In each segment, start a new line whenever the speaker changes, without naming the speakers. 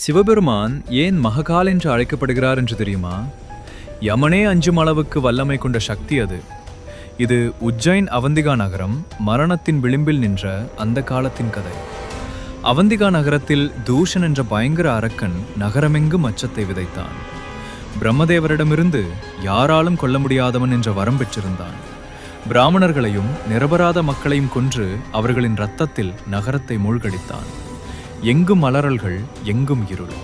சிவபெருமான் ஏன் மககால் என்று அழைக்கப்படுகிறார் என்று தெரியுமா? யமனே அஞ்சும் அளவுக்கு வல்லமை கொண்ட சக்தி அது. இது உஜ்ஜைன் அவந்திகா நகரம் மரணத்தின் விளிம்பில் நின்ற அந்த காலத்தின் கதை. அவந்திகா நகரத்தில் தூஷன் என்ற பயங்கர அரக்கன் நகரமெங்கும் அச்சத்தை விதைத்தான். பிரம்மதேவரிடமிருந்து யாராலும் கொல்ல முடியாதவன் என்ற வரம் பெற்றிருந்தான். பிராமணர்களையும் நிரபராத மக்களையும் கொன்று அவர்களின் இரத்தத்தில் நகரத்தை மூழ்கடித்தான். எங்கும் அலறல்கள், எங்கும் இருள்.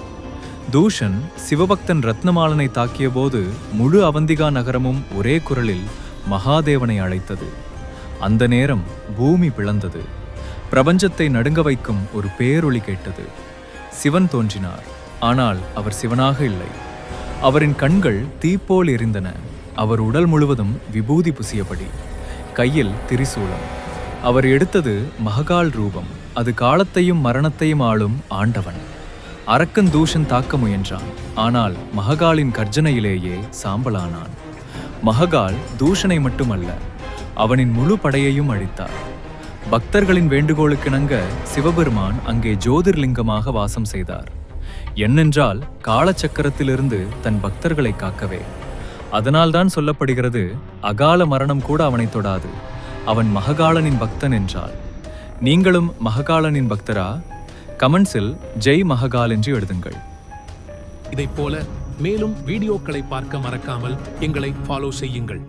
தூஷன் சிவபக்தன் ரத்னமாலனை தாக்கிய போது முழு அவந்திகா நகரமும் ஒரே குரலில் மகாதேவனை அழைத்தது. அந்த நேரம் பூமி பிளந்தது. பிரபஞ்சத்தை நடுங்க வைக்கும் ஒரு பேரொளி கேட்டது. சிவன் தோன்றினார். ஆனால் அவர் சிவனாக இல்லை. அவரின் கண்கள் தீப்போல் எரிந்தன. அவர் உடல் முழுவதும் விபூதி புசியபடி, கையில் திரிசூலம். அவர் எடுத்தது மககால் ரூபம். அது காலத்தையும் மரணத்தையும் ஆளும் ஆண்டவன். அரக்கன் தூஷன் தாக்க முயன்றான். ஆனால் மககாலின் கர்ஜனையிலேயே சாம்பலானான். மககால் தூஷனை மட்டுமல்ல, அவனின் முழு படையையும் அழித்தார். பக்தர்களின் வேண்டுகோளுக்கிணங்க சிவபெருமான் அங்கே ஜோதிர்லிங்கமாக வாசம் செய்தார். என்னென்றால் காலச்சக்கரத்திலிருந்து தன் பக்தர்களை காக்கவே. அதனால்தான் சொல்லப்படுகிறது, அகால மரணம் கூட அவனை தொடாது. அவன் மககாலனின் பக்தன் என்றால். நீங்களும் மககாலனின் பக்தரா? கமெண்ட்ஸில் ஜெய் மககால் என்று எழுதுங்கள்.
இதைப்போல மேலும் வீடியோக்களை பார்க்க மறக்காமல் எங்களை ஃபாலோ செய்யுங்கள்.